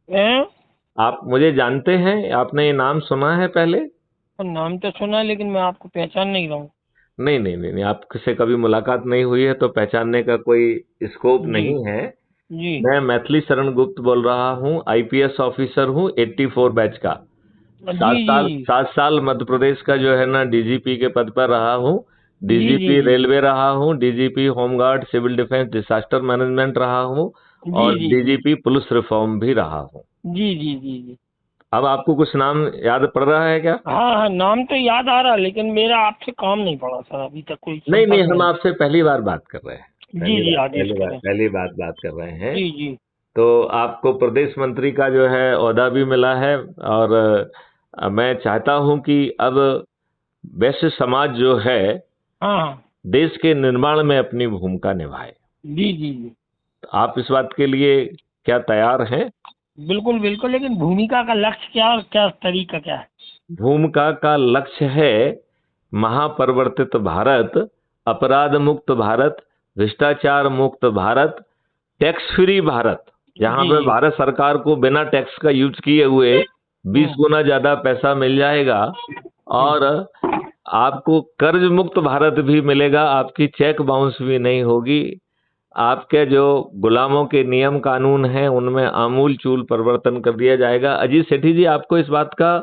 हैं? आप मुझे जानते हैं? आपने ये नाम सुना है पहले? और नाम तो सुना है, लेकिन मैं आपको पहचान नहीं रहा हूँ। नहीं नहीं नहीं नहीं, आपसे कभी मुलाकात नहीं हुई है तो पहचानने का कोई स्कोप जी। नहीं है। जी। मैं मैथिली शरण गुप्त बोल रहा हूँ, आईपीएस ऑफिसर हूँ, 84 बैच का। जी। सात जी। साल 7 साल मध्य प्रदेश का जो है ना डीजीपी के पद पर रहा हूँ। जी। जी। डीजीपी जी। रेलवे रहा हूँ, DGP home guard, civil defence, disaster management रहा हूँ, जी। और जी। जी। डीजीपी पुलिस रिफॉर्म भी रहा हूँ। जी। जी। जी। जी। अब आपको कुछ नाम याद पड़ रहा है क्या? हाँ हाँ, नाम तो याद आ रहा, लेकिन मेरा आपसे काम नहीं पड़ा सर, अभी तक कोई नहीं नहीं, संपर्क हम नहीं। आपसे पहली बार बात कर रहे हैं। जी जी, आदेश करें। पहली बात कर रहे हैं। जी जी। तो आपको प्रदेश मंत्री का जो है ओहदा भी मिला है, और मैं चाहता हूं कि अब वैश्य समाज जो है हाँ हाँ। देश के निर्माण में अपनी भूमिका निभाए। जी जी जी। तो आप इस बात के लिए क्या तैयार हैं? बिल्कुल बिल्कुल, लेकिन भूमिका का लक्ष्य क्या और क्या तरीका क्या है? भूमिका का लक्ष्य है महापरिवर्तित भारत, अपराध मुक्त भारत, भ्रष्टाचार मुक्त भारत, टैक्स फ्री भारत, जहां जी पे जी। भारत सरकार को बिना टैक्स का यूज किए हुए 20 हम्म गुना ज्यादा पैसा मिल जाएगा। हम्म। और आपको कर्ज मुक्त भारत भी मिलेगा, आपकी चेक बाउंस भी नहीं होगी। आपके जो गुलामों के नियम कानून हैं उनमें आमूल चूल परिवर्तन कर दिया जाएगा। अजीत सेठी जी, आपको इस बात का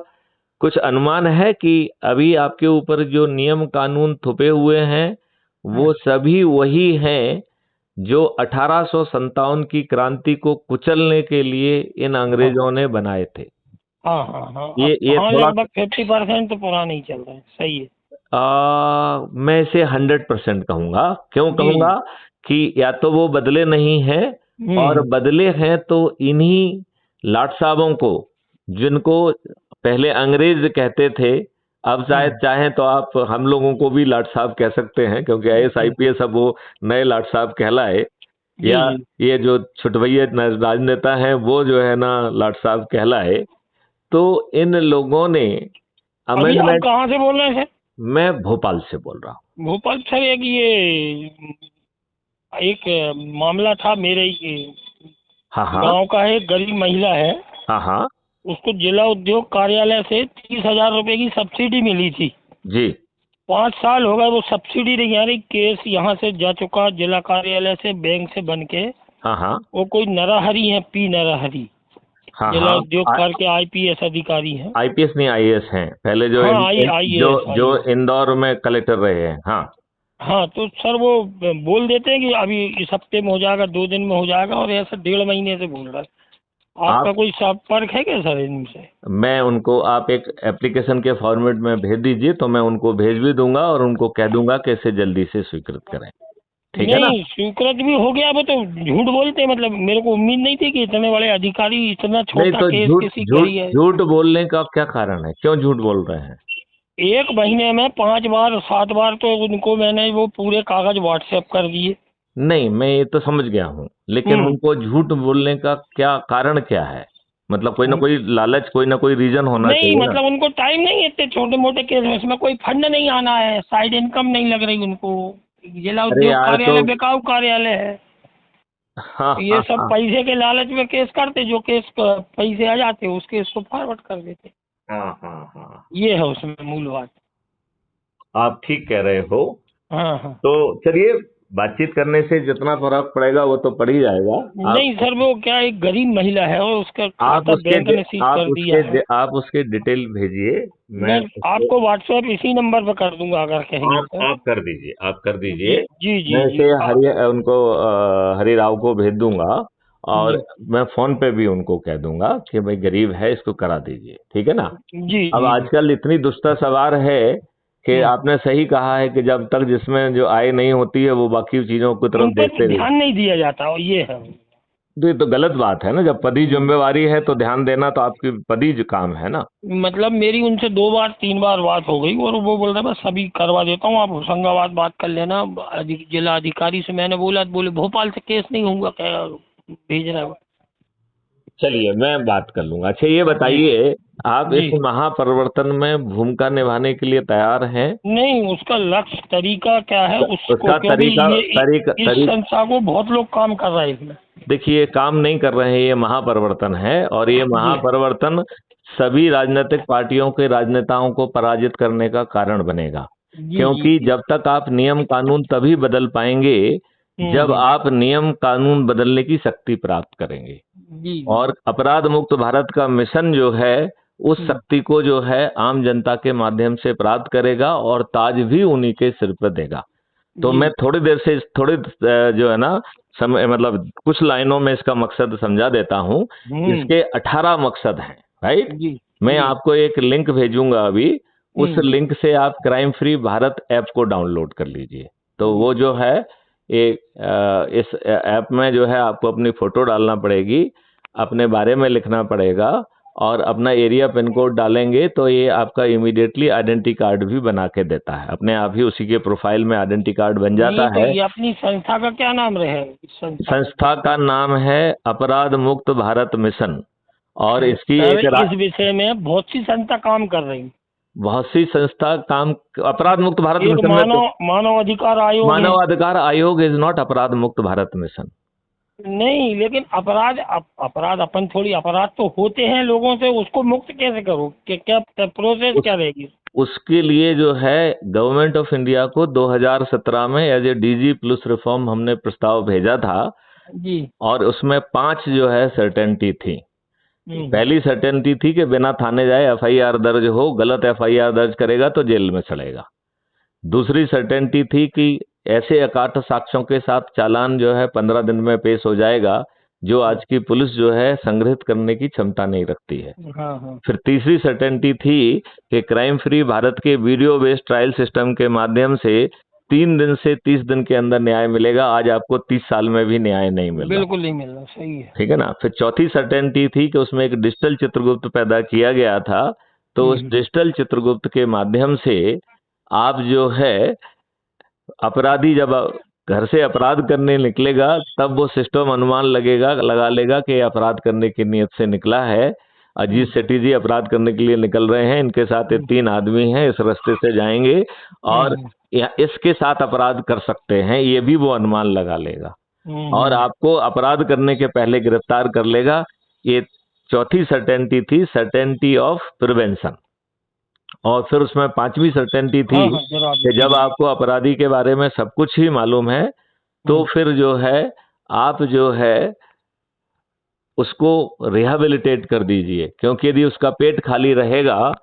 कुछ अनुमान है कि अभी आपके ऊपर जो नियम कानून थुपे हुए हैं हम्म। वो सभी वही हैं जो 1857 की क्रांति को कुचलने के लिए इन हाँ अंग्रेजों ने बनाए थे? हाँ हाँ हाँ, अब ये हाँ, थोड़ा, लगभग 50% तो पुराना ही चल रहा है, सही है। मैं इसे 100% कहूंगा। क्यों जी कहूंगा? जी। कि या तो वो बदले नहीं हैं, और हम्म बदले हैं तो इन्हीं लाट साहबों को, जिनको पहले अंग्रेज कहते थे, अब शायद हम्म चाहें तो आप हम लोगों को भी लाट साहब कह सकते हैं, क्योंकि आईएएस हम्म। आईपीएस अब वो नए लाट साहब कहलाए। जी या जी। ये जो छुटभैये राजनेता हैं वो जो है ना लाट साहब कहलाए। तो इन लोगों ने अभी आप अमेंडमेंट। कहाँ से बोल रहे हैं सर? मैं भोपाल से बोल रहा हूँ। भोपाल सर, एक ये एक मामला था मेरे ही हाँ हाँ। गांव का है, एक गरीब महिला है। हाँ हाँ। उसको जिला उद्योग कार्यालय से 30,000 रुपए की सब्सिडी मिली थी। जी। 5 साल हो गए, वो सब्सिडी नहीं आ रही। केस यहाँ से जा चुका जिला कार्यालय से, बैंक से बन के। हाँ हाँ। वो कोई नरहरी है, पी नरहरी, हाँ जिला हाँ। उद्योग कर के आईपीएस अधिकारी हैं। आईपीएस नहीं, आईएएस हैं पहले, जो हाँ, आई जो एस आई जो एस। इंदौर में कलेक्टर रहे हैं। हाँ। हाँ, तो सर वो बोल देते हैं कि अभी इस हफ्ते में हो जाएगा, 2 दिन में हो जाएगा, और ऐसा 1.5 महीने से बोल रहा है। आपका आप कोई संपर्क है क्या सर इनसे? मैं उनको, आप एक एप्लीकेशन के फॉर्मेट में भेज दीजिए तो मैं उनको भेज भी दूंगा, और उनको कह दूंगा कि इसे जल्दी से स्वीकृत करें। ठीक है ना? नहीं, स्वीकृत भी हो गया। वो तो झूठ बोलते हैं, मतलब मेरे को उम्मीद नहीं थी कि इतने बड़े अधिकारी इतना नहीं छोटा तो केस झूठ किसी के झूठ लिए। झूठ बोलने का क्या कारण है? क्यों झूठ बोल रहे हैं? 1 महीने में 5 बार 7 बार तो उनको मैंने वो पूरे कागज व्हाट्सएप कर दिए। नहीं, मैं ये तो समझ गया हूँ, लेकिन हम्म। उनको झूठ बोलने का क्या कारण क्या है? मतलब कोई ना कोई लालच, कोई ना कोई रीजन होना नहीं, चाहिए ना। मतलब उनको टाइम नहीं है इतने छोटे मोटे केस में, इसमें कोई फंड नहीं आना है, साइड इनकम नहीं लग रही उनको। जिला अरे उद्योग यार, तो कार्यालय बेकाऊ कार्यालय है। हाँ ये हाँ सब हाँ। पैसे के लालच में केस करते, जो केस पैसे आ जाते उस केस को फॉरवर्ड कर देते। हाँ हाँ हाँ। ये है उसमें मूल बात। आप ठीक कह रहे हो। हाँ हाँ। तो चलिए, बातचीत करने से जितना फर्क पड़ेगा वो तो पड़ ही जाएगा। आप नहीं सर, वो क्या, एक गरीब महिला है और उसका आप खाता उसके बैंक ने सीज आप कर दिया उसके है। आप उसके डिटेल भेजिए। मैं मैं उसको, आपको व्हाट्सएप इसी नंबर पर कर दूंगा अगर कहेंगे तो। आप कर दीजिए, आप कर जी दीजिए। जी जी मैं जी। इसे उनको हरि राव को भेज दूंगा, और जी मैं फोन पे भी उनको कह दूंगा कि भाई गरीब है, इसको करा दीजिए। ठीक है ना? जी अब जी जी। आजकल इतनी दुष्टता सवार है कि हम्म। आपने सही कहा है कि जब तक जिसमें जो आय नहीं होती है वो बाकी चीजों की तरफ उन पर देखते नहीं। ध्यान नहीं दिया जाता, और ये है। तो ये तो गलत बात है ना, जब पदी जिम्मेवारी है तो ध्यान देना तो आपकी पदी जो काम है ना। मतलब मेरी उनसे 2 बार 3 बार बात हो गई, और वो बोल रहे बस अभी करवा देता हूँ, आप होशंगाबाद बात कर लेना। जिला अधिकारी से मैंने बोला तो बोले भोपाल से केस नहीं होगा, क्या भेज रहा है वो। चलिए मैं बात कर लूंगा। अच्छा ये बताइए, आप जी। इस महापरिवर्तन में भूमिका निभाने के लिए तैयार हैं? नहीं, उसका लक्ष्य तरीका क्या है उसको, उसका क्योंकि तरीका ये तरीका इस तरी संस्था को बहुत लोग काम कर रहे हैं इसमें। देखिए, काम नहीं कर रहे हैं, ये महापरिवर्तन है, और ये जी महापरिवर्तन सभी राजनीतिक पार्टियों के राजनेताओं को पराजित करने का कारण बनेगा। जी जी क्योंकि जी। जब तक आप नियम कानून तभी बदल पाएंगे जब हम्म। आप नियम कानून बदलने की शक्ति प्राप्त करेंगे। जी जी। और अपराध मुक्त भारत का मिशन जो है उस हम्म। शक्ति को जो है आम जनता के माध्यम से प्राप्त करेगा, और ताज भी उन्हीं के सिर पर देगा। तो जी। मैं थोड़ी देर से जो है ना, समय मतलब कुछ लाइनों में इसका मकसद समझा देता हूं। हम्म। इसके 18 मकसद हैं, राइट। जी मैं जी। आपको एक लिंक भेजूंगा अभी, उस हम्म। लिंक से आप क्राइम फ्री भारत ऐप को डाउनलोड कर लीजिए। तो जी वो जो है इस ऐप में जो है आपको अपनी फोटो डालना पड़ेगी, अपने बारे में लिखना पड़ेगा, और अपना एरिया पिन कोड डालेंगे तो ये आपका इमीडिएटली आइडेंटिटी कार्ड भी बना के देता है। अपने आप ही उसी के प्रोफाइल में आइडेंटिटी कार्ड बन नहीं, जाता तो है। ये अपनी संस्था का क्या नाम रहे, इस संस्था का क्या? संस्था का नाम है अपराध मुक्त भारत मिशन, और इसकी सर, एक इस विषय में बहुत सी संस्था काम कर रही। बहुत सी संस्था काम, अपराध मुक्त भारत एक मिशन में तो मानव अधिकार आयोग है। मानव अधिकार आयोग इज नॉट अपराध मुक्त भारत मिशन। नहीं, लेकिन अपराध अपन थोड़ी, अपराध तो होते हैं लोगों से, उसको मुक्त कैसे करो, क्या प्रोसेस क्या रहेगी? उसके लिए जो है गवर्नमेंट ऑफ इंडिया को 2017 में as a DG plus reform हमने प्रस्ताव भेजा था, जी। और उसमें 5 जो है सर्टेनिटी थी। पहली सर्टेनिटी थी कि बिना थाने जाए एफआईआर दर्ज हो, गलत एफआईआर दर्ज करेगा तो जेल में सड़ेगा। दूसरी सर्टेनिटी थी कि ऐसे अकाट साक्ष्यों के साथ चालान जो है 15 दिन में पेश हो जाएगा, जो आज की पुलिस जो है संग्रहित करने की क्षमता नहीं रखती है। हाँ हाँ। फिर तीसरी सर्टेनिटी थी कि क्राइम फ्री भारत के वीडियो बेस्ड ट्रायल सिस्टम के माध्यम से 3 दिन से 30 दिन के अंदर न्याय मिलेगा। आज आपको 30 साल में भी न्याय नहीं मिल रहा। बिल्कुल नहीं मिल रहा, सही है। ठीक है ना। फिर चौथी सर्टेनिटी थी कि उसमें एक डिजिटल चित्रगुप्त पैदा किया गया था, तो उस डिजिटल चित्रगुप्त के माध्यम से आप जो है अपराधी जब घर से अपराध करने निकलेगा तब वो सिस्टम अनुमान लगा लेगा कि अपराध करने की नीयत से निकला है। अजीत सेठी जी अपराध करने के लिए निकल रहे हैं, इनके साथ ये 3 आदमी हैं, इस रास्ते से जाएंगे और इसके साथ अपराध कर सकते हैं, ये भी वो अनुमान लगा लेगा और आपको अपराध करने के पहले गिरफ्तार कर लेगा। ये चौथी सर्टेनिटी थी, सर्टेनिटी ऑफ प्रिवेंशन। और फिर उसमें 5वीं सर्टेनिटी थी कि जब आपको अपराधी के बारे में सब कुछ ही मालूम है तो फिर जो है आप जो है उसको रिहेबिलिटेट कर दीजिए, क्योंकि यदि उसका पेट खाली रहेगा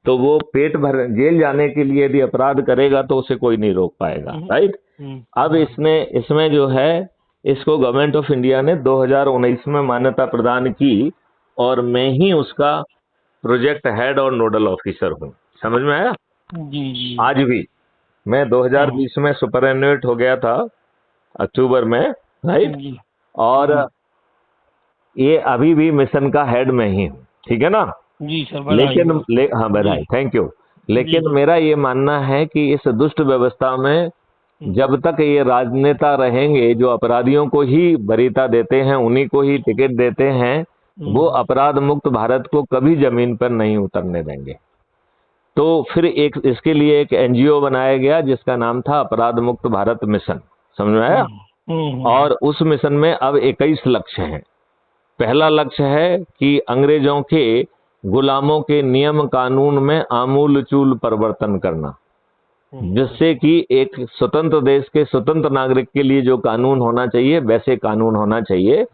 तो वो पेट भर जेल जाने के लिए यदि अपराध करेगा तो उसे कोई नहीं रोक पाएगा, राइट। अब इसमें जो है इसको गवर्नमेंट ऑफ इंडिया ने 2019 में मान्यता प्रदान की और मैं ही उसका प्रोजेक्ट हेड और नोडल ऑफिसर हूँ। समझ में आया? जी। आज भी मैं 2020 में सुपरएनुएट हो गया था अक्टूबर में, राइट। और ये अभी भी मिशन का हेड मैं ही हूँ, ठीक है ना। जी सर, बधाई। हाँ बधाई, थैंक यू। लेकिन मेरा ये मानना है कि इस दुष्ट व्यवस्था में जब तक ये राजनेता रहेंगे जो अपराधियों को ही वरीयता देते हैं, उन्हीं को ही टिकट देते हैं, वो अपराध मुक्त भारत को कभी जमीन पर नहीं उतरने देंगे। तो फिर इसके लिए एक एनजीओ बनाया गया जिसका नाम था अपराध मुक्त भारत मिशन। समझ में आया? और उस मिशन में अब 21 लक्ष्य हैं। पहला लक्ष्य है कि अंग्रेजों के गुलामों के नियम कानून में आमूलचूल परिवर्तन करना, जिससे कि एक स्वतंत्र देश के स्वतंत्र नागरिक के लिए जो कानून होना चाहिए वैसे कानून होना चाहिए।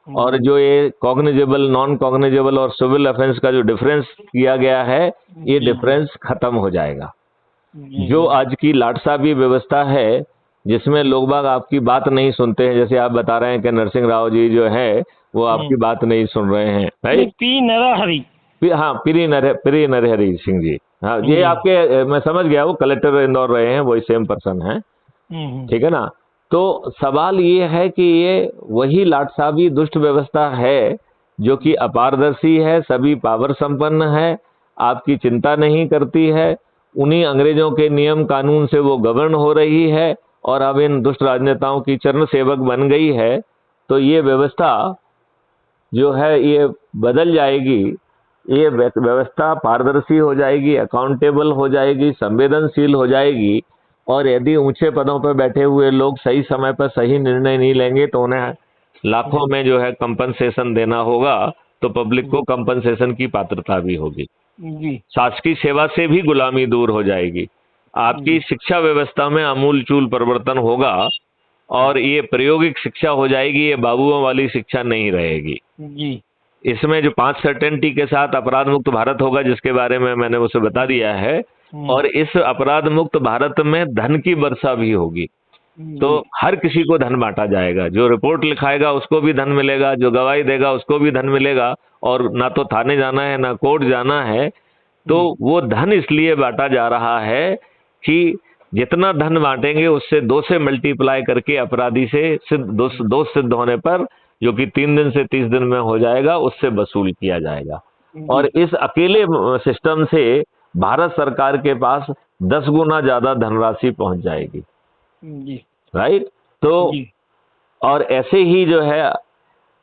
और जो ये कॉग्निजेबल, नॉन कॉग्निजेबल और सिविल ऑफेंस का जो डिफरेंस किया गया है, ये डिफरेंस खत्म हो जाएगा। जो आज की लाटसाबी व्यवस्था है जिसमें लोग बाग आपकी बात नहीं सुनते हैं, जैसे आप बता रहे हैं कि नरसिंह राव जी जो है वो आपकी बात नहीं सुन रहे हैं, राइट। पी नरहरि, हाँ, प्री नरहरि सिंह जी, हाँ ये आपके, मैं समझ गया, वो कलेक्टर इंदौर रहे हैं, वही सेम पर्सन है, ठीक है ना। तो सवाल ये है कि ये वही लाटसाबी दुष्ट व्यवस्था है जो कि अपारदर्शी है, सभी पावर संपन्न है, आपकी चिंता नहीं करती है, उन्हीं अंग्रेजों के नियम कानून से वो गवर्न हो रही है और अब इन दुष्ट राजनेताओं की चरण सेवक बन गई है। तो ये व्यवस्था जो है ये बदल जाएगी, ये व्यवस्था पारदर्शी हो जाएगी, अकाउंटेबल हो जाएगी, संवेदनशील हो जाएगी। और यदि ऊंचे पदों पर बैठे हुए लोग सही समय पर सही निर्णय नहीं लेंगे तो उन्हें लाखों में जो है कंपनसेशन देना होगा, तो पब्लिक को कंपनसेशन की पात्रता भी होगी। जी शासकीय सेवा से भी गुलामी दूर हो जाएगी। आपकी शिक्षा व्यवस्था में आमूलचूल परिवर्तन होगा और ये प्रायोगिक शिक्षा हो जाएगी, ये बाबुओं वाली शिक्षा नहीं रहेगी। जी इसमें जो 5 सर्टेनिटी के साथ अपराध मुक्त भारत होगा, जिसके बारे में मैंने उसे बता दिया है, और इस अपराध मुक्त भारत में धन की वर्षा भी होगी। तो हर किसी को धन बांटा जाएगा, जो रिपोर्ट लिखाएगा उसको भी धन मिलेगा, जो गवाही देगा उसको भी धन मिलेगा, और ना तो थाने जाना है ना कोर्ट जाना है। तो वो धन इसलिए बांटा जा रहा है कि जितना धन बांटेंगे उससे 2 से मल्टीप्लाई करके अपराधी से दोष सिद्ध होने पर, जो कि 3 दिन से 30 दिन में हो जाएगा, उससे वसूल किया जाएगा। और इस अकेले सिस्टम से भारत सरकार के पास 10 गुना ज्यादा धनराशि पहुंच जाएगी। राइट। तो और ऐसे ही जो है,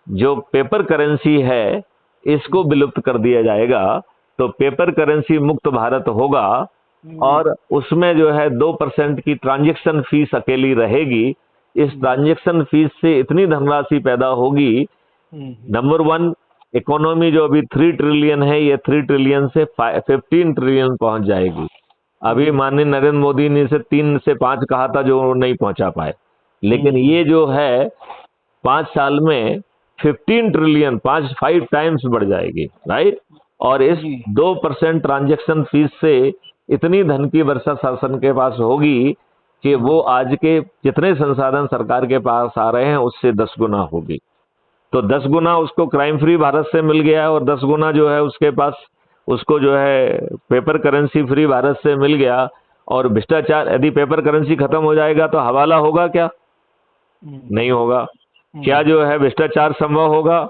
जो पेपर करेंसी है इसको विलुप्त कर दिया जाएगा। तो पेपर करेंसी मुक्त भारत होगा और उसमें जो है 2% की ट्रांजैक्शन फीस अकेली रहेगी। इस ट्रांजैक्शन फीस से इतनी धनराशि पैदा होगी, नंबर 1 इकोनॉमी जो अभी 3 ट्रिलियन है, ये 3 ट्रिलियन से 15 ट्रिलियन पहुंच जाएगी। अभी माननीय नरेंद्र मोदी ने इसे 3 से 5 कहा था, जो नहीं पहुंचा पाए, लेकिन ये जो है 5 साल में 15 ट्रिलियन 5 टाइम्स बढ़ जाएगी। राइट। और इस 2% ट्रांजैक्शन फीस से इतनी धन की वर्षा शासन के पास होगी कि वो आज के जितने संसाधन सरकार के पास आ रहे हैं उससे 10 गुना होगी। तो 10 गुना उसको क्राइम फ्री भारत से मिल गया और 10 गुना जो है उसके पास, उसको जो है पेपर करेंसी फ्री भारत से मिल गया। और भ्रष्टाचार, यदि पेपर करेंसी खत्म हो जाएगा तो हवाला होगा क्या? नहीं होगा। क्या जो है भ्रष्टाचार संभव होगा?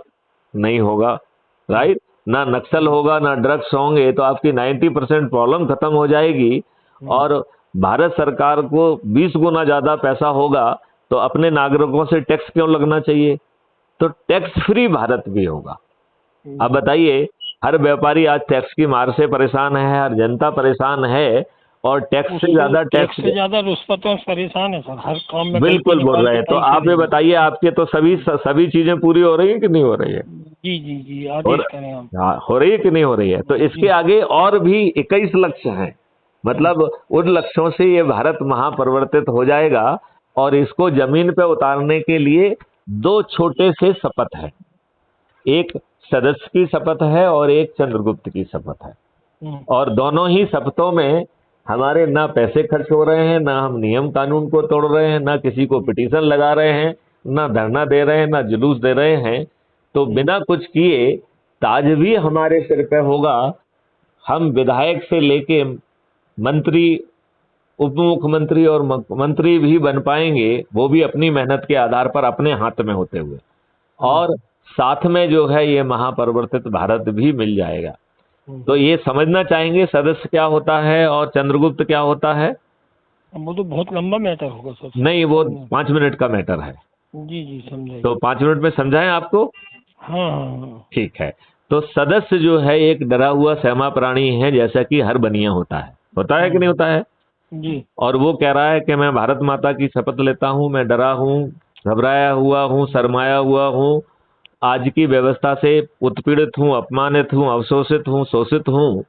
नहीं होगा। राइट। ना नक्सल होगा, ना ड्रग्स होंगे, तो आपकी 90% प्रॉब्लम खत्म हो जाएगी। और भारत सरकार को 20 गुना ज्यादा पैसा होगा, तो अपने नागरिकों से टैक्स क्यों लगना चाहिए? तो टैक्स फ्री भारत भी होगा। अब बताइए, हर व्यापारी आज टैक्स की मार से परेशान है, हर जनता परेशान है, और टैक्स से ज्यादा रुष्वतों से परेशान है सर, हर काम में। बिल्कुल बोल रहे हैं। तो आप ये बताइए, आपके तो सभी चीजें पूरी हो रही है कि नहीं हो रही है? जी आदेश करें हम। हो रही है कि नहीं हो रही है? तो इसके आगे और भी 21 लक्ष्य हैं। मतलब उन लक्ष्यों से ये भारत महापरिवर्तित हो जाएगा। और इसको जमीन पे उतारने के लिए 2 छोटे से शपथ है, एक सदस्य की शपथ है और एक चंद्रगुप्त की शपथ है। और दोनों ही शपथों में हमारे ना पैसे खर्च हो रहे हैं, ना हम नियम कानून को तोड़ रहे हैं, ना किसी को पिटीशन लगा रहे हैं, ना धरना दे रहे हैं, ना जुलूस दे रहे हैं। तो बिना कुछ किए ताज भी हमारे सिर पे होगा। हम विधायक से लेके मंत्री, उप मुख्यमंत्री और मंत्री भी बन पाएंगे, वो भी अपनी मेहनत के आधार पर, अपने हाथ में होते हुए। और साथ में जो है ये महापरिवर्तित भारत भी मिल जाएगा। तो ये समझना चाहेंगे सदस्य क्या होता है और चंद्रगुप्त क्या होता है? वो तो बहुत लंबा मैटर होगा सर। नहीं, वो 5 मिनट का मैटर है। जी समझाइए। तो 5 मिनट में समझाएं आपको? हाँ। ठीक है। तो सदस्य जो है एक डरा हुआ सहमा प्राणी है, जैसा कि हर बनिया होता है कि नहीं होता है? जी। और वो कह रहा है कि मैं भारत माता की शपथ लेता हूँ, मैं डरा हूँ, घबराया हुआ हूँ, शर्माया हुआ हूँ, आज की व्यवस्था से उत्पीड़ित हूँ, अपमानित हूँ, अवशोषित हूँ, शोषित हूँ।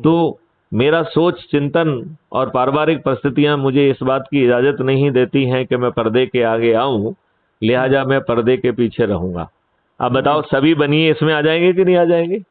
तो मेरा सोच, चिंतन और पारिवारिक परिस्थितियां मुझे इस बात की इजाजत नहीं देती हैं कि मैं पर्दे के आगे आऊं, लिहाजा मैं पर्दे के पीछे रहूंगा। अब बताओ, सभी बनिए इसमें आ जाएंगे कि नहीं आ जाएंगे?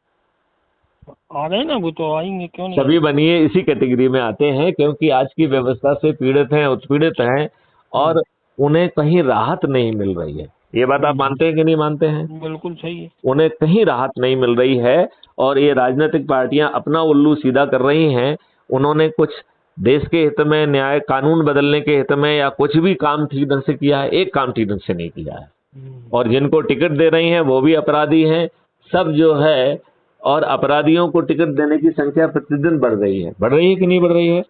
आ गए ना, वो तो आएंगे, क्यों नहीं? सभी बनिए इसी कैटेगरी में आते हैं, क्योंकि आज की व्यवस्था से पीड़ित हैं, उत्पीड़ित हैं, और उन्हें कहीं राहत नहीं मिल रही है। ये बात आप मानते हैं कि नहीं मानते हैं? बिल्कुल सही है। उन्हें कहीं राहत नहीं मिल रही है, और ये राजनीतिक पार्टियां अपना उल्लू सीधा कर रही हैं। उन्होंने कुछ देश के हित में, न्याय कानून बदलने के हित में, या कुछ भी काम ठीक ढंग से किया है? एक काम ठीक ढंग से नहीं किया है। और जिनको टिकट दे रही हैं वो भी अपराधी हैं, सब जो है। और अपराधियों को टिकट देने की संख्या प्रतिदिन बढ़ रही है कि नहीं बढ़ रही है?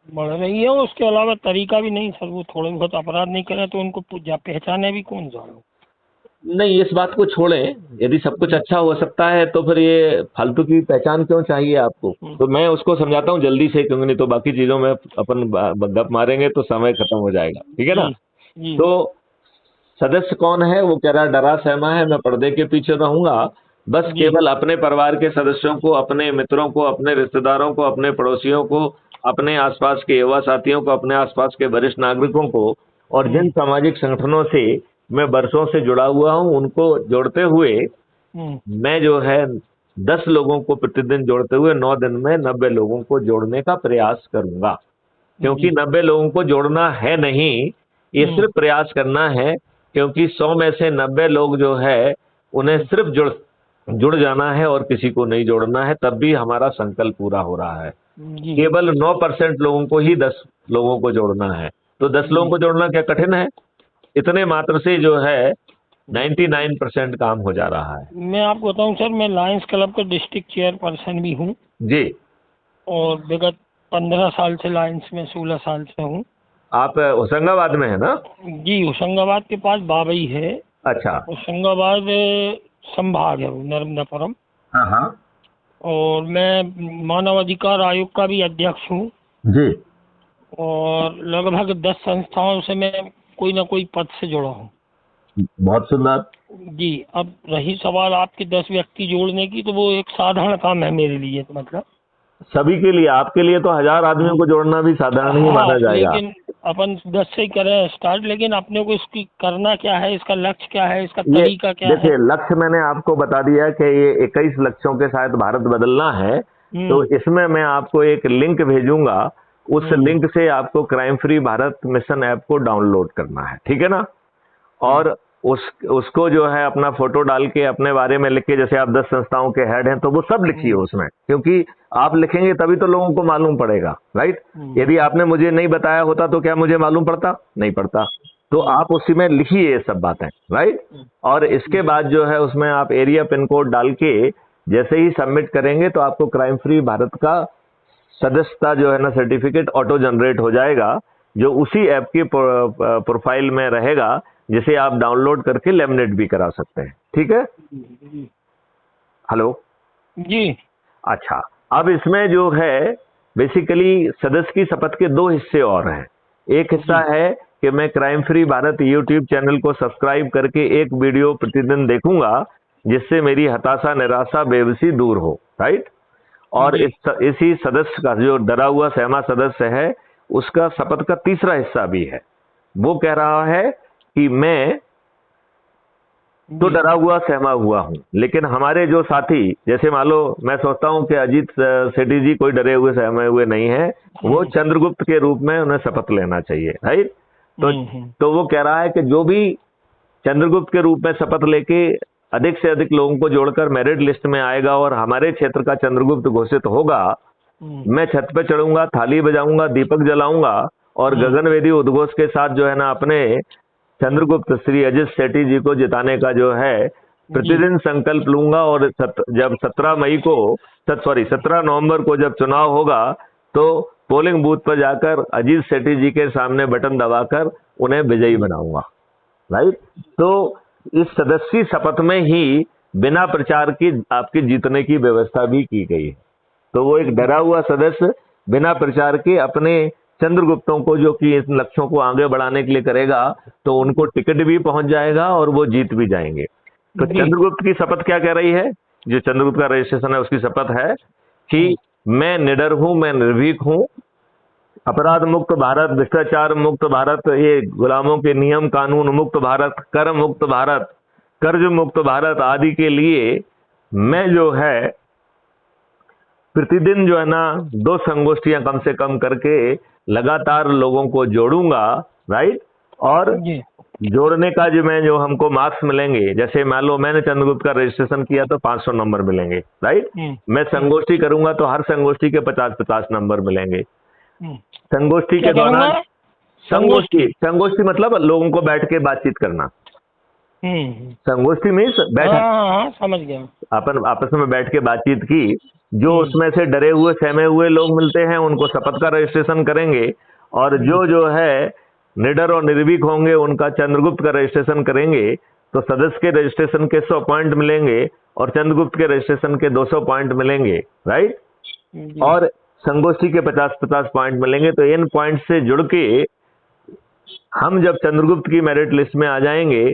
बढ़ रही है। उसके अलावा तरीका भी नहीं सर, वो थोड़े बहुत अपराध नहीं करें तो उनको पहचाने भी कौन जाए। नहीं, इस बात को छोड़ें, यदि सब कुछ अच्छा हो सकता है तो फिर ये फालतू की पहचान क्यों चाहिए आपको? तो मैं उसको समझाता हूँ जल्दी से, क्योंकि नहीं तो बाकी चीजों में अपन गप मारेंगे तो समय खत्म हो जाएगा, ठीक है ना? जी जी तो सदस्य कौन है? वो कह रहा डरा सहमा है, मैं पर्दे के पीछे रहूंगा, बस जी केवल अपने परिवार के सदस्यों को, अपने मित्रों को, अपने रिश्तेदारों को, अपने पड़ोसियों को, अपने आसपास के युवा साथियों को, अपने आसपास के वरिष्ठ नागरिकों को, और जिन सामाजिक संगठनों से मैं वर्षों से जुड़ा हुआ हूं उनको जोड़ते हुए मैं जो है 10 लोगों को प्रतिदिन जोड़ते हुए 9 दिन में 90 लोगों को जोड़ने का प्रयास करूंगा। क्योंकि 90 लोगों को जोड़ना है नहीं, ये सिर्फ प्रयास करना है, क्योंकि 100 में से 90 लोग जो है उन्हें सिर्फ जुड़ जाना है और किसी को नहीं जोड़ना है, तब भी हमारा संकल्प पूरा हो रहा है। जी केवल 9% लोगों को ही 10 लोगों को जोड़ना है। तो 10 लोगों को जोड़ना क्या कठिन है? इतने मात्र से जो है 99% काम हो जा रहा है। मैं आपको बताऊं सर, मैं लायंस क्लब का डिस्ट्रिक्ट चेयरपर्सन भी हूं जी। और विगत 15 साल से लायंस में 16 साल से हूं। आप होशंगाबाद में है ना? जी, होशंगाबाद के पास बाबई है। अच्छा। होशंगाबाद संभाग है वो, नर्मदापुरम। हाँ हाँ। और मैं मानव अधिकार आयोग का भी अध्यक्ष हूँ जी। और लगभग 10 संस्थाओं से मैं कोई ना कोई पद से जुड़ा हूँ। बहुत सुंदर। जी, अब रही सवाल आपके 10 व्यक्ति जोड़ने की, तो वो एक साधारण काम है मेरे लिए, तो मतलब सभी के लिए, आपके लिए तो 1000 आदमियों को जोड़ना भी साधारण ही माना जाएगा। लेकिन अपन 10 से ही करें स्टार्ट, लेकिन अपने को इसकी करना क्या है, इसका लक्ष्य क्या है, इसका तरीका क्या है? देखिए, लक्ष्य मैंने आपको बता दिया कि ये 21 लक्ष्यों के साथ भारत बदलना है। तो इसमें मैं आपको एक लिंक भेजूंगा, उस लिंक से आपको crime free Bharat mission app को डाउनलोड करना है, ठीक है ना? और उसको जो है अपना फोटो डाल के अपने बारे में लिख के, जैसे आप 10 संस्थाओं के हेड हैं तो वो सब लिखिए उसमें, क्योंकि आप लिखेंगे तभी तो लोगों को मालूम पड़ेगा, राइट? यदि आपने मुझे नहीं बताया होता तो क्या मुझे मालूम पड़ता? नहीं पड़ता। तो आप उसी में लिखिए ये सब बातें, राइट? और इसके बाद जो है उसमें आप एरिया पिन कोड डाल के जैसे ही सबमिट करेंगे तो आपको क्राइम फ्री भारत का सदस्यता जो है ना सर्टिफिकेट ऑटो जनरेट हो जाएगा, जो उसी ऐप की प्रोफाइल में रहेगा, जिसे आप डाउनलोड करके लेमिनेट भी करा सकते हैं, ठीक है? हेलो जी। अच्छा, अब इसमें जो है बेसिकली सदस्य की शपथ के 2 हिस्से और हैं। एक हिस्सा है कि मैं crime free Bharat YouTube channel को सब्सक्राइब करके एक वीडियो प्रतिदिन देखूंगा, जिससे मेरी हताशा, निराशा, बेबसी दूर हो, राइट? और इसी सदस्य का, जो डरा हुआ सहमा सदस्य है, उसका शपथ का तीसरा हिस्सा भी है। वो कह रहा है कि मैं तो डरा हुआ सहमा हुआ हूं, लेकिन हमारे जो साथी, जैसे मान लो मैं सोचता हूं कि अजीत सेठी जी कोई डरे हुए सहमे हुए नहीं है, वो चंद्रगुप्त के रूप में उन्हें शपथ लेना चाहिए, राइट? तो वो कह रहा है कि जो भी चंद्रगुप्त के रूप में शपथ लेके अधिक से अधिक लोगों को जोड़कर मेरिट लिस्ट में आएगा और हमारे क्षेत्र का चंद्रगुप्त घोषित होगा, मैं छत पे चढ़ूंगा, थाली बजाऊंगा, दीपक जलाऊंगा और गगनवेदी उद्घोष के साथ जो है ना अपने चंद्रगुप्त श्री अजीत सेठी जी को जिताने का जो है प्रतिदिन संकल्प लूंगा। और जब 17 नवंबर को जब चुनाव होगा तो पोलिंग बूथ पर जाकर अजीत सेठी जी के सामने बटन दबाकर उन्हें विजयी बनाऊंगा, राइट? तो इस सदस्य शपथ में ही बिना प्रचार की आपके जीतने की व्यवस्था भी की गई है। तो वो एक डरा हुआ सदस्य बिना प्रचार के अपने चंद्रगुप्तों को, जो कि इन लक्ष्यों को आगे बढ़ाने के लिए करेगा, तो उनको टिकट भी पहुंच जाएगा और वो जीत भी जाएंगे। तो चंद्रगुप्त की शपथ क्या कह रही है? जो चंद्रगुप्त का रजिस्ट्रेशन है उसकी शपथ है कि मैं निडर हूं, मैं निर्भीक हूं, अपराध मुक्त भारत, भ्रष्टाचार मुक्त भारत, ये गुलामों के नियम कानून मुक्त भारत, कर मुक्त भारत, कर्ज मुक्त भारत आदि के लिए मैं जो है प्रतिदिन जो है ना 2 संगोष्ठियां कम से कम करके लगातार लोगों को जोड़ूंगा, राइट? और जोड़ने का जो हमको मार्क्स मिलेंगे, जैसे मान लो मैंने चंद्रगुप्त का रजिस्ट्रेशन किया तो 500 नंबर मिलेंगे, राइट? मैं संगोष्ठी करूंगा तो हर संगोष्ठी के 50-50 नंबर मिलेंगे। संगोष्ठी के दौरान संगोष्ठी मतलब लोगों को बैठ के बातचीत करना। संगोष्ठी में बैठक, समझ गया। अपन आपस में बैठ के बातचीत की। जो उसमें से डरे हुए सहमे हुए लोग मिलते हैं उनको शपथ का रजिस्ट्रेशन करेंगे, और जो है निडर और निर्भीक होंगे उनका चंद्रगुप्त का रजिस्ट्रेशन करेंगे। तो सदस्य के रजिस्ट्रेशन के 100 पॉइंट मिलेंगे और चंद्रगुप्त के रजिस्ट्रेशन के 200 पॉइंट मिलेंगे, राइट। और संगोष्ठी के 50-50 पॉइंट मिलेंगे। तो इन पॉइंट से जुड़ के हम जब चंद्रगुप्त की मेरिट लिस्ट में आ जाएंगे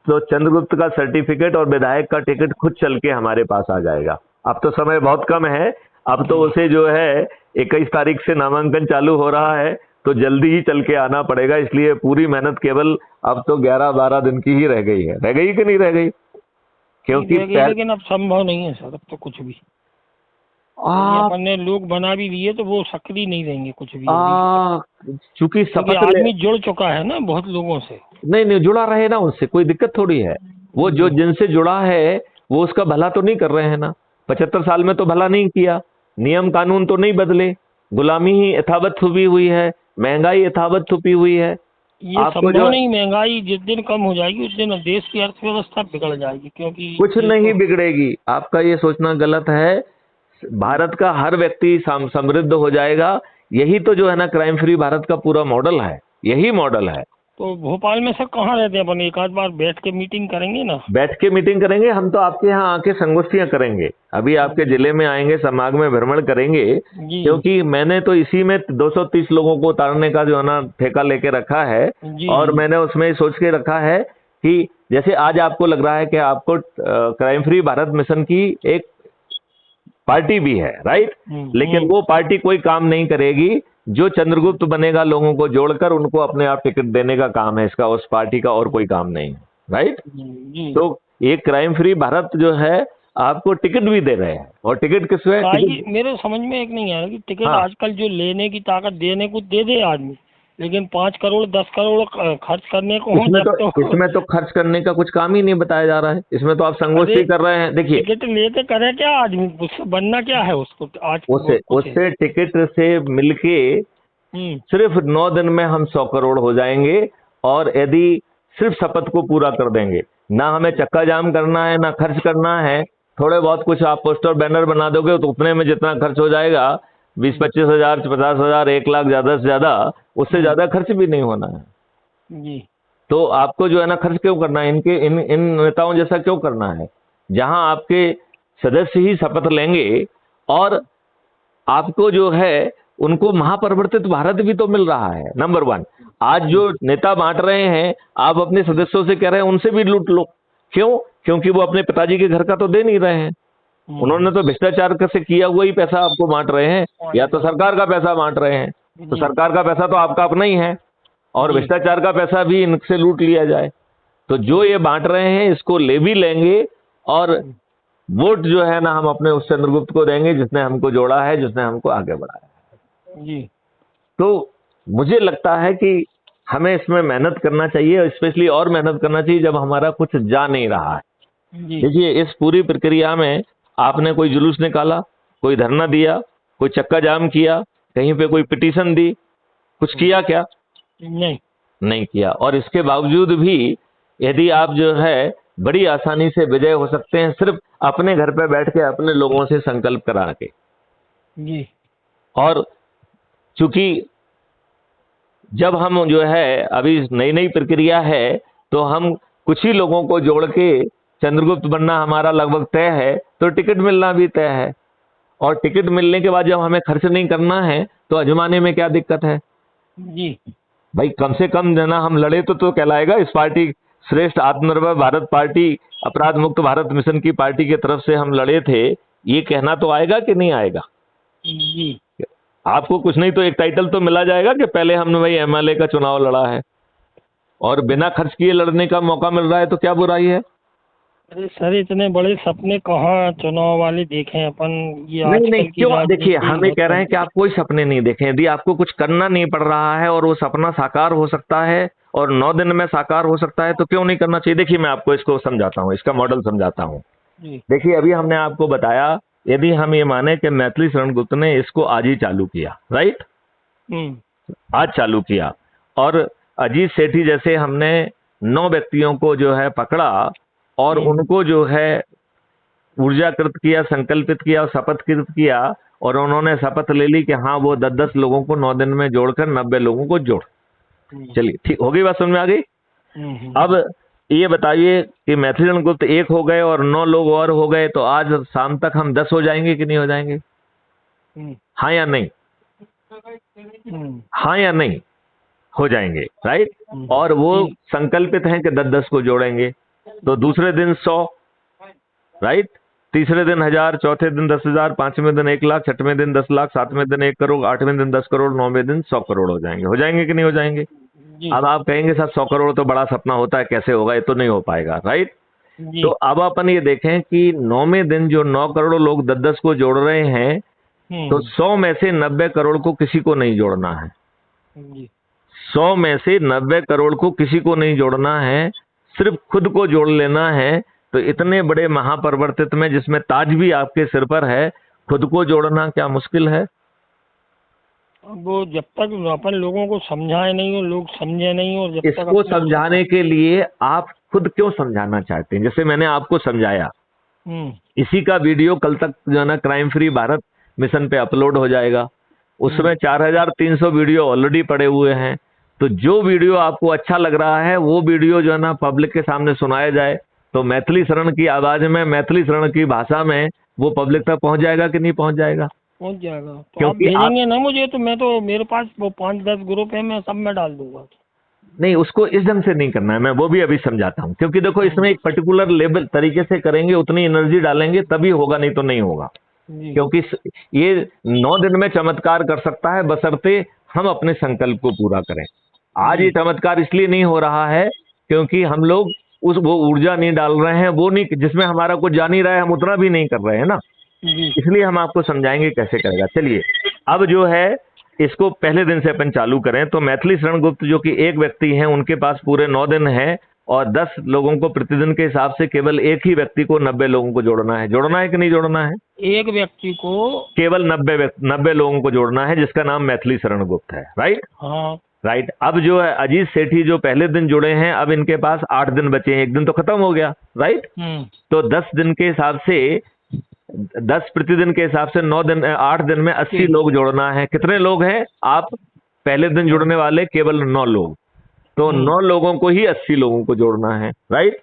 तो चंद्रगुप्त का सर्टिफिकेट और विधायक का टिकट खुद चल के हमारे पास आ जाएगा। अब तो समय बहुत कम है, अब तो उसे जो है 21 तारीख से नामांकन चालू हो रहा है, तो जल्दी ही चल के आना पड़ेगा। इसलिए पूरी मेहनत केवल अब तो 11-12 दिन की ही रह गई है। रह गई कि नहीं रह गई? क्योंकि लेकिन अब संभव नहीं है सर, अब तो कुछ भी अपन ने लोग बना भी लिए तो वो सक्रिय नहीं रहेंगे कुछ भी, चूंकि क्योंकि आदमी जुड़ चुका है ना बहुत लोगों से। नहीं जुड़ा रहे ना, उससे कोई दिक्कत थोड़ी है। वो जो जिनसे जुड़ा है वो उसका भला तो नहीं कर रहे हैं ना। 75 साल में तो भला नहीं किया, नियम कानून तो नहीं बदले, गुलामी ही यथावत छुपी हुई है, महंगाई यथावत छुपी हुई है। ये संभव नहीं, महंगाई जिस दिन कम हो जाएगी उस दिन देश की अर्थव्यवस्था बिगड़ जाएगी, क्योंकि कुछ नहीं बिगड़ेगी। आपका ये सोचना गलत है। भारत का हर व्यक्ति समृद्ध हो जाएगा। यही तो जो है ना क्राइम फ्री भारत का पूरा मॉडल है, यही मॉडल है। तो भोपाल में सर कहाँ रहते हैं अपन? एक आध बार बैठ के मीटिंग करेंगे ना? बैठ के मीटिंग करेंगे। हम तो आपके यहाँ आके संगोष्ठियां करेंगे, अभी आपके जिले में आएंगे, समाज में भ्रमण करेंगे, क्योंकि मैंने तो इसी में 230 लोगों को उतारने का जो है ना ठेका लेके रखा है। और मैंने उसमें सोच के रखा है कि जैसे आज आपको लग रहा है कि आपको क्राइम फ्री भारत मिशन की एक पार्टी भी है, राइट, लेकिन वो पार्टी कोई काम नहीं करेगी। जो चंद्रगुप्त बनेगा लोगों को जोड़कर उनको अपने आप टिकट देने का काम है इसका, उस पार्टी का और कोई काम नहीं है, राइट। तो ये क्राइम फ्री भारत जो है आपको टिकट भी दे रहे हैं। और टिकट किस वे? मेरे समझ में एक नहीं आया कि टिकट आजकल जो लेने की ताकत देने को दे दे आदमी, लेकिन 5 करोड़ 10 करोड़ खर्च करने को इसमें तो खर्च करने का कुछ काम ही नहीं बताया जा रहा है। इसमें तो आप संगोष्ठी कर रहे हैं। देखिए टिकट लेके करे क्या आदमी, उससे बनना क्या है उसको? आज उससे टिकट से मिलके सिर्फ 9 दिन में हम 100 करोड़ हो जाएंगे। और यदि सिर्फ शपथ को पूरा कर देंगे, ना हमें चक्का जाम करना है, ना खर्च करना है, थोड़े बहुत कुछ आप पोस्टर बैनर बना दोगे तो उतने में जितना खर्च हो जाएगा 20-25 हजार, 50 हजार, 1 लाख, ज्यादा से ज्यादा, उससे ज्यादा खर्च भी नहीं होना है जी। तो आपको जो है ना खर्च क्यों करना है? इन नेताओं जैसा क्यों करना है? जहां आपके सदस्य ही शपथ लेंगे और आपको जो है उनको महापरिवर्तित भारत भी तो मिल रहा है। नंबर 1, आज जो नेता बांट रहे हैं आप अपने सदस्यों से कह रहे हैं उनसे भी लूट लो। क्यों? क्योंकि वो अपने पिताजी के घर का तो दे नहीं रहे हैं। उन्होंने तो भ्रष्टाचार से किया हुआ ही पैसा आपको बांट रहे हैं, या तो सरकार का पैसा बांट रहे हैं। तो सरकार का पैसा तो आपका अपना ही है और भ्रष्टाचार का पैसा भी इनसे लूट लिया जाए। तो जो ये बांट रहे हैं इसको ले भी लेंगे और वोट जो है ना हम अपने उस चंद्रगुप्त को देंगे जिसने हमको जोड़ा है, जिसने हमको आगे बढ़ाया है जी। तो मुझे लगता है कि हमें इसमें मेहनत करना चाहिए, और स्पेशली और मेहनत करना चाहिए जब हमारा कुछ जा नहीं रहा है। देखिए इस पूरी प्रक्रिया में आपने कोई जुलूस निकाला, कोई धरना दिया, कोई चक्का जाम किया, कहीं पे कोई पिटीशन दी, कुछ किया क्या? नहीं किया। और इसके बावजूद भी यदि आप जो है बड़ी आसानी से विजय हो सकते हैं सिर्फ अपने घर पे बैठ के अपने लोगों से संकल्प करा के जी। और चूंकि जब हम जो है अभी नई नई प्रक्रिया है तो हम कुछ ही लोगों को जोड़ के चंद्रगुप्त बनना हमारा लगभग तय है, तो टिकट मिलना भी तय है। और टिकट मिलने के बाद जब हमें खर्च नहीं करना है तो अजमाने में क्या दिक्कत है जी? भाई कम से कम जना हम लड़े तो कहलाएगा। इस पार्टी श्रेष्ठ आत्मनिर्भर भारत पार्टी, अपराध मुक्त भारत मिशन की पार्टी की तरफ से हम लड़े थे, ये कहना तो आएगा कि नहीं आएगा जी? आपको कुछ नहीं तो एक टाइटल तो मिला जाएगा कि पहले हमने भाई एमएलए का चुनाव लड़ा है, और बिना खर्च किए लड़ने का मौका मिल रहा है तो क्या बुराई है? अरे सर इतने बड़े सपने कहाँ चुनाव वाले देखे हैं अपन? ये नहीं क्यों? देखिए हमें कह रहे हैं कि आप कोई सपने नहीं देखें। यदि आपको कुछ करना नहीं पड़ रहा है और वो सपना साकार हो सकता है और 9 दिन में साकार हो सकता है तो क्यों नहीं करना चाहिए? देखिए मैं आपको इसको समझाता हूँ, इसका मॉडल समझाता हूँ। देखिए अभी हमने आपको बताया, यदि हम ये माने कि मैथिली शरण गुप्त ने इसको आज ही चालू किया, राइट, आज चालू किया, और अजीत सेठी जैसे हमने 9 व्यक्तियों को जो है पकड़ा और उनको जो है ऊर्जाकृत किया, संकल्पित किया, शपथकृत किया, और उन्होंने शपथ ले ली कि हाँ वो 10-10 लोगों को 9 दिन में जोड़कर 90 लोगों को जोड़। चलिए ठीक हो गई, बात समझ में आ गई। अब ये बताइए कि मैथिली गुप्त 1 हो गए और 9 लोग और हो गए, तो आज शाम तक हम 10 हो जाएंगे कि नहीं हो जाएंगे? हाँ या नहीं? हाँ या नहीं? हो जाएंगे, राइट। और वो संकल्पित हैं कि 10-10 को जोड़ेंगे, तो दूसरे दिन 100, राइट, तीसरे दिन 1000, चौथे दिन 10,000, पांचवें दिन 1 लाख, छठवें दिन 10 लाख, सातवें दिन 1 करोड़, आठवें दिन 10 करोड़, नौवें दिन 100 करोड़ हो जाएंगे कि नहीं हो जाएंगे? अब आप कहेंगे सर 100 करोड़ तो बड़ा सपना होता है, कैसे होगा, ये तो नहीं हो पाएगा, राइट। तो अब अपन ये देखें कि 9वें दिन जो 9 करोड़ लोग 10-10 को जोड़ रहे हैं, तो 100 में से 90 करोड़ को किसी को नहीं जोड़ना है। 100 में से 90 करोड़ को किसी को नहीं जोड़ना है, सिर्फ खुद को जोड़ लेना है। तो इतने बड़े महापरिवर्तित में, जिसमें ताज भी आपके सिर पर है, खुद को जोड़ना क्या मुश्किल है? वो जब तक अपन लोगों को समझाए नहीं और लोग समझे नहीं, और जब इसको समझाने के लिए आप खुद क्यों समझाना चाहते हैं? जैसे मैंने आपको समझाया, इसी का वीडियो कल तक जो है ना क्राइम फ्री भारत मिशन पे अपलोड हो जाएगा। उसमें 4300 वीडियो ऑलरेडी पड़े हुए हैं। तो जो वीडियो आपको अच्छा लग रहा है वो वीडियो जो है ना पब्लिक के सामने सुनाया जाए, तो मैथिली शरण की आवाज में, मैथिली शरण की भाषा में वो पब्लिक तक पहुंच जाएगा कि नहीं पहुंच जाएगा? पहुंच जाएगा। तो क्योंकि आप भेजेंगे ना मुझे, तो मैं तो, मेरे पास वो 5-10 ग्रुप है, मैं सब में डाल दूंगा। नहीं, उसको इस ढंग से नहीं करना है, मैं वो भी अभी समझाता हूँ। क्योंकि देखो, इसमें एक पर्टिकुलर लेवल तरीके से करेंगे, उतनी एनर्जी डालेंगे तभी होगा, नहीं तो नहीं होगा। क्योंकि ये 9 दिन में चमत्कार कर सकता है, बशर्ते हम अपने संकल्प को पूरा करें। आज ये चमत्कार इसलिए नहीं हो रहा है क्योंकि हम लोग वो ऊर्जा नहीं डाल रहे हैं, वो नहीं, जिसमें हमारा कुछ जा नहीं रहा है, हम उतना भी नहीं कर रहे हैं ना। इसलिए हम आपको समझाएंगे कैसे करेगा। चलिए, अब जो है इसको पहले दिन से अपन चालू करें। तो मैथिली शरण गुप्त जो कि एक व्यक्ति हैं, उनके पास पूरे 9 दिन है और 10 लोगों को प्रतिदिन के हिसाब से केवल एक ही व्यक्ति को 90 लोगों को जोड़ना है। जोड़ना है कि नहीं जोड़ना है? एक व्यक्ति को केवल 90 लोगों को जोड़ना है, जिसका नाम मैथिली शरण गुप्त है, राइट। हाँ, राइट। अब जो है अजीत सेठी जो पहले दिन जुड़े हैं, अब इनके पास 8 दिन बचे हैं, एक दिन तो खत्म हो गया, राइट। तो 10 दिन के हिसाब से, 10 प्रतिदिन के हिसाब से 8 दिन में 80 लोग जोड़ना है। कितने लोग हैं? आप पहले दिन जुड़ने वाले केवल 9 लोग, तो 9 लोगों को ही 80 लोगों को जोड़ना है, राइट।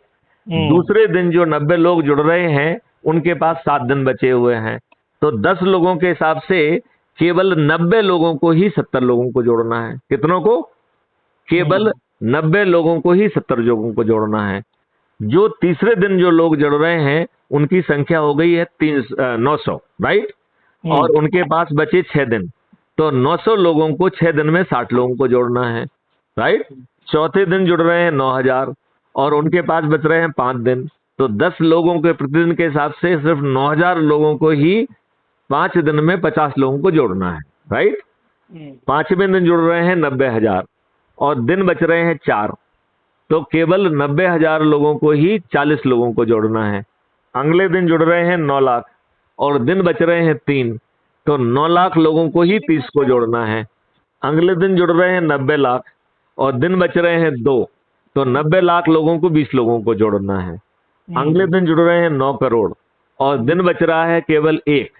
दूसरे दिन जो 90 लोग जुड़ रहे हैं, उनके पास 7 दिन बचे हुए हैं, तो 10 लोगों के हिसाब से केवल 90 लोगों को ही 70 लोगों को जोड़ना है। कितनों को? केवल 90 लोगों को ही 70 लोगों को जोड़ना है। जो तीसरे दिन जो लोग जुड़ रहे हैं, उनकी संख्या हो गई है 900, राइट। और उनके पास बचे 6 दिन, तो 900 लोगों को 6 दिन में 60 लोगों को जोड़ना है, राइट। चौथे दिन जुड़ रहे हैं 9000 और उनके पास बच रहे हैं 5 दिन, तो 10 लोगों के प्रतिदिन के हिसाब से सिर्फ 9000 लोगों को ही 5 दिन में 50 लोगों को जोड़ना है, राइट। 5वें दिन जुड़ रहे हैं 90,000 और दिन बच रहे हैं 4, तो केवल 90,000 लोगों को ही 40 लोगों को जोड़ना है। अगले दिन जुड़ रहे हैं 9 लाख और दिन बच रहे हैं 3, तो 9 लाख लोगों को ही 30 को जोड़ना है। अगले दिन जुड़ रहे हैं 90 लाख और दिन बच रहे हैं 2, तो 90 लाख लोगों को 20 लोगों को जोड़ना है। अगले दिन जुड़ रहे हैं 9 करोड़ और दिन बच रहा है केवल 1,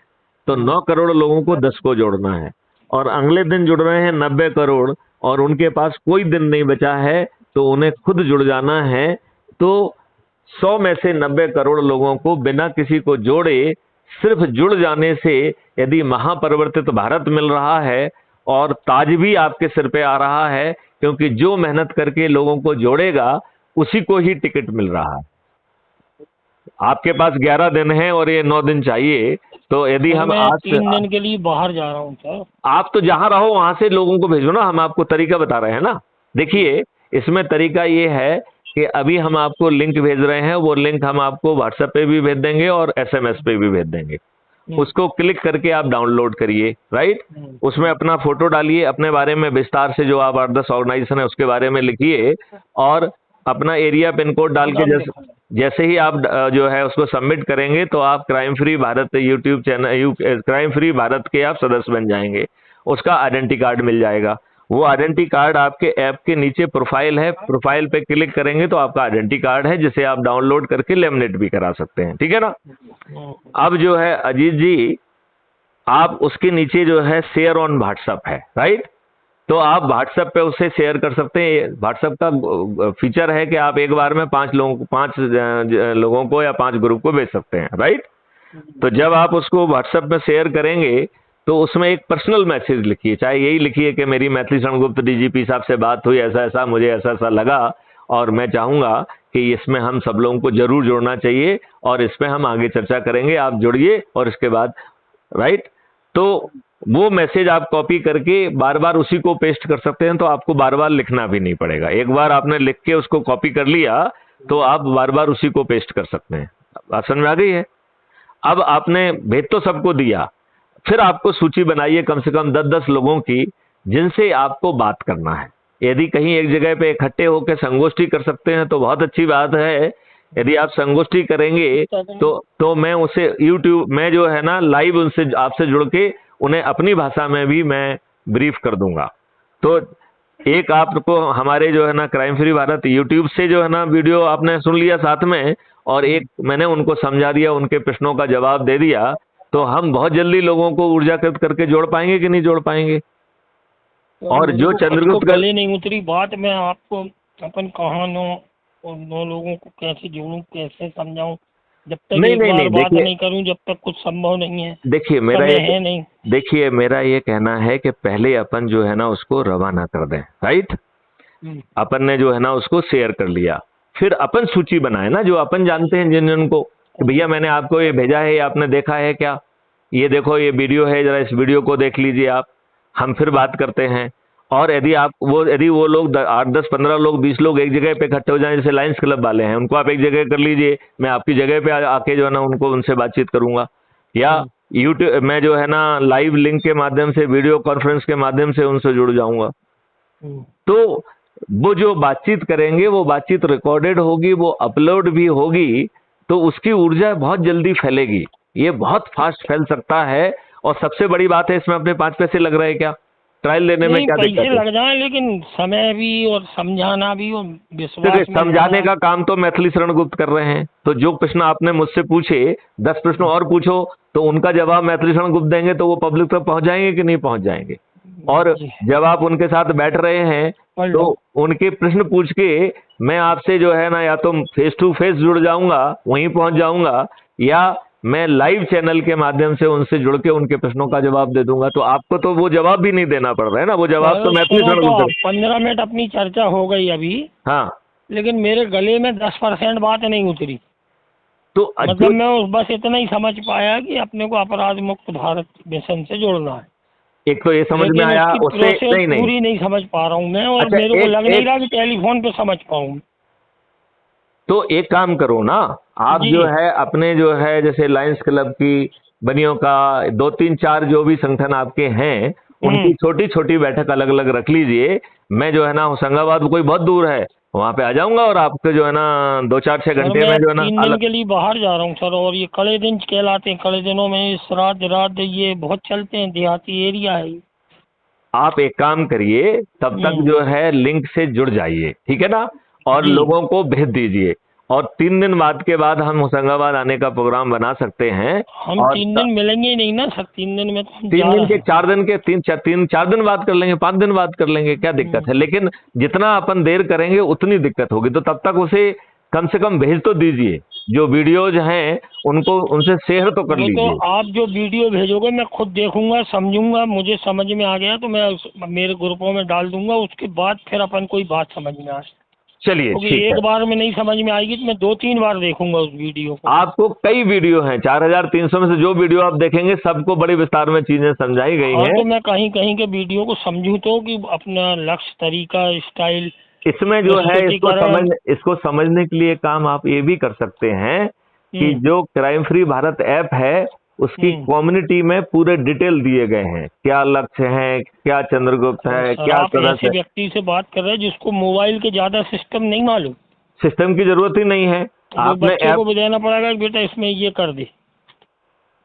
तो 9 करोड़ लोगों को 10 को जोड़ना है। और अगले दिन जुड़ रहे हैं 90 करोड़ और उनके पास कोई दिन नहीं बचा है, तो उन्हें खुद जुड़ जाना है। तो 100 में से 90 करोड़ लोगों को बिना किसी को जोड़े, सिर्फ जुड़ जाने से यदि महापरिवर्तित भारत मिल रहा है और ताज भी आपके सिर पे आ रहा है, क्योंकि जो मेहनत करके लोगों को जोड़ेगा उसी को ही टिकट मिल रहा है। आपके पास 11 दिन है और ये 9 दिन चाहिए, तो यदि हम आज 3 दिन के लिए बाहर जा रहा हूँ सर। आप तो जहां रहो वहां से लोगों को भेजो ना, हम आपको तरीका बता रहे हैं ना। देखिए, इसमें तरीका ये है कि अभी हम आपको लिंक भेज रहे हैं, वो लिंक हम आपको व्हाट्सएप पे भी भेज देंगे और SMS पे भी भेज देंगे। उसको क्लिक करके आप डाउनलोड करिए, राइट। उसमें अपना फोटो डालिए, अपने बारे में विस्तार से जो आप 8-10 ऑर्गेनाइजेशन है उसके बारे में लिखिए और अपना एरिया पिन कोड डाल के जैसे ही आप जो है उसको सबमिट करेंगे, तो आप crime free Bharat YouTube channel, crime free Bharat के आप सदस्य बन जाएंगे। उसका आइडेंटिटी कार्ड मिल जाएगा। वो आइडेंटिटी कार्ड आपके ऐप के नीचे प्रोफाइल है, प्रोफाइल पे क्लिक करेंगे तो आपका आइडेंटिटी कार्ड है, जिसे आप डाउनलोड करके लेमिनेट भी करा सकते हैं, ठीक है ना। अब जो है अजीत जी, आप उसके नीचे जो है शेयर ऑन व्हाट्सएप है, राइट। तो आप व्हाट्सएप पे उसे शेयर कर सकते हैं। व्हाट्सएप का फीचर है कि आप एक बार में 5 लोगों को या 5 ग्रुप को भेज सकते हैं, राइट। तो जब आप उसको व्हाट्सएप में शेयर करेंगे तो उसमें एक पर्सनल मैसेज लिखिए, चाहे यही लिखिए कि मेरी मैथिली शरण गुप्त डीजीपी साहब से बात हुई, ऐसा ऐसा मुझे ऐसा ऐसा लगा और मैं चाहूंगा कि इसमें हम सब लोगों को जरूर जोड़ना चाहिए और इसमें हम आगे चर्चा करेंगे, आप जुड़िए। और इसके बाद राइट, तो वो मैसेज आप कॉपी करके बार बार उसी को पेस्ट कर सकते हैं, तो आपको बार बार लिखना भी नहीं पड़ेगा। एक बार आपने लिख के उसको कॉपी कर लिया तो आप बार बार उसी को पेस्ट कर सकते हैं। बात समझ में आ गई है? अब आपने भेज तो सबको दिया, फिर आपको सूची बनाइए कम से कम 10-10 लोगों की जिनसे आपको बात करना है। यदि कहीं एक जगह पे इकट्ठे होकर संगोष्ठी कर सकते हैं तो बहुत अच्छी बात है। यदि आप संगोष्ठी करेंगे तो मैं उसे यूट्यूब में जो है ना लाइव उनसे आपसे जुड़ के उन्हें अपनी भाषा में भी मैं ब्रीफ कर दूंगा। तो एक आपको हमारे जो है ना क्राइम फ्री भारत यूट्यूब से जो है ना वीडियो आपने सुन लिया साथ में, और एक मैंने उनको समझा दिया, उनके प्रश्नों का जवाब दे दिया, तो हम बहुत जल्दी लोगों को ऊर्जाकृत करके जोड़ पाएंगे कि नहीं जोड़ पाएंगे। और जो चंद्रगुप्त गले नहीं उतरी बात, मैं आपको अपन कहाँ और 9 लोगों को कैसे जोड़ूं, कैसे समझाऊं, जब तक नहीं, बात नहीं करूं जब तक कुछ संभव नहीं है। देखिए मेरा ये कहना है कि पहले अपन जो है ना उसको रवाना कर दें, राइट। अपन ने जो है ना उसको शेयर कर लिया, फिर अपन सूची बनाए ना जो अपन जानते हैं जिन को, भैया मैंने आपको ये भेजा है, ये आपने देखा है क्या, ये देखो ये वीडियो है, जरा इस वीडियो को देख लीजिए आप, हम फिर बात करते हैं। और यदि वो लोग 8, 10, 15 लोग, 20 लोग एक जगह पे इकट्ठे हो जाएं, जैसे लायंस क्लब वाले हैं, उनको आप एक जगह कर लीजिए, मैं आपकी जगह पे आके जो है ना उनसे बातचीत करूंगा, या यूट्यूब में जो है ना लाइव लिंक के माध्यम से, वीडियो कॉन्फ्रेंस के माध्यम से उनसे जुड़ जाऊंगा। तो वो जो बातचीत करेंगे वो बातचीत रिकॉर्डेड होगी, वो अपलोड भी होगी, तो उसकी ऊर्जा बहुत जल्दी फैलेगी। ये बहुत फास्ट फैल सकता है। और सबसे बड़ी बात है, इसमें अपने 5 पैसे लग रहे हैं क्या, ट्रायल लेने में क्या दिक्कत है? लग जाए, लेकिन समय भी और समझाना भी और विश्वास समझाने का काम तो मैथिली शरण गुप्त कर रहे हैं। तो जो प्रश्न आपने मुझसे पूछे, 10 प्रश्न और पूछो, तो उनका जवाब मैथिली शरण गुप्त देंगे, तो वो पब्लिक तक पहुंच जाएंगे कि नहीं पहुंच जाएंगे। और जब आप उनके साथ बैठ रहे हैं तो उनके प्रश्न पूछ के मैं आपसे जो है ना या तो फेस टू फेस जुड़ जाऊंगा, वहीं पहुंच जाऊंगा, या मैं लाइव चैनल के माध्यम से उनसे जुड़ के उनके प्रश्नों का जवाब दे दूंगा। तो आपको तो वो जवाब भी नहीं देना पड़ रहा है ना, वो जवाब तो मैथिली शरण गुप्त। 15 मिनट अपनी चर्चा हो गई अभी, हाँ, लेकिन मेरे गले में 10% बात नहीं उतरी। तो मतलब मैं बस इतना ही समझ पाया कि अपने को अपराध मुक्त भारत मिशन से जोड़ना है। एक तो ये समझ में आया, उससे पूरी नहीं समझ पा रहा हूँ मैं, और मेरे को लग नहीं रहा कि टेलीफोन पे समझ पाऊँ। तो एक काम करो ना, आप जो है अपने जो है जैसे लायंस क्लब की, बनियों का, 2, 3, 4 जो भी संगठन आपके हैं, उनकी छोटी छोटी बैठक अलग अलग रख लीजिए। मैं जो है ना होशंगाबाद कोई बहुत दूर है, वहाँ पे आ जाऊंगा और आपके जो है ना 2, 4, 6 घंटे में जो है ना 3 दिन के लिए बाहर जा रहा हूँ सर, और ये कड़े दिन कहलाते हैं। कड़े दिनों में श्राद्ध ये बहुत चलते हैं, देहाती एरिया है। आप एक काम करिए, तब तक जो है लिंक से जुड़ जाइए, ठीक है ना, और लोगों को भेज दीजिए। और 3 दिन बाद के बाद हम होशंगाबाद आने का प्रोग्राम बना सकते हैं। हम 3 दिन मिलेंगे नहीं ना सर, 3 दिन में तो 3 दिन के 4 दिन के 3-4 दिन बाद कर लेंगे, 5 दिन बाद कर लेंगे, क्या दिक्कत है। लेकिन जितना अपन देर करेंगे उतनी दिक्कत होगी, तो तब तक उसे कम से कम भेज तो दीजिए। जो वीडियोज हैं उनको उनसे शेयर तो कर लीजिए। तो आप जो वीडियो भेजोगे मैं खुद देखूंगा, समझूंगा, मुझे समझ में आ गया तो मैं मेरे ग्रुपों में डाल दूंगा। उसके बाद फिर अपन कोई बात समझ में आए। चलिए ठीक है। एक बार में नहीं समझ में आएगी तो मैं 2-3 बार देखूंगा उस वीडियो को। आपको कई वीडियो हैं, 4300 में से जो वीडियो आप देखेंगे सबको बड़े विस्तार में चीजें समझाई गई हैं। तो मैं कहीं कहीं के वीडियो को समझूं तो कि अपना लक्ष्य, तरीका, स्टाइल इसमें जो है इसको समझने के लिए काम आप ये भी कर सकते हैं कि जो क्राइम फ्री भारत ऐप है उसकी कम्युनिटी में पूरे डिटेल दिए गए हैं, क्या लक्ष्य है, क्या चंद्रगुप्त है, क्या तरह से। व्यक्ति से बात कर रहे हैं जिसको मोबाइल के ज्यादा सिस्टम नहीं मालूम, सिस्टम की जरूरत ही नहीं है। आपने बच्चे को बताना पड़ेगा कि बेटा इसमें ये कर दे,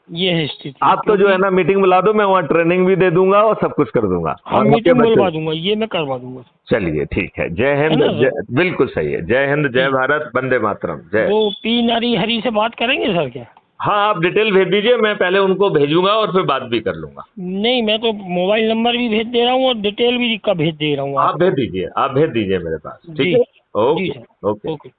ये है स्थिति। आप तो जो है ना मीटिंग बुला दो, मैं वहाँ ट्रेनिंग भी दे दूंगा और सब कुछ कर दूंगा। हाँ, मीटिंग बुलवा दूंगा, ये मैं करवा दूंगा। चलिए ठीक है, जय हिंद। बिल्कुल सही है, जय हिंद, जय भारत, वंदे मातरम, जय। वो पी नरी हरी से बात करेंगे सर क्या? हाँ, आप डिटेल भेज दीजिए, मैं पहले उनको भेजूंगा और फिर बात भी कर लूंगा। नहीं, मैं तो मोबाइल नंबर भी भेज दे रहा हूँ और डिटेल भी का भेज दे रहा हूँ आप भेज दीजिए मेरे पास, ठीक है। जी ओके सर, ओके। ओके।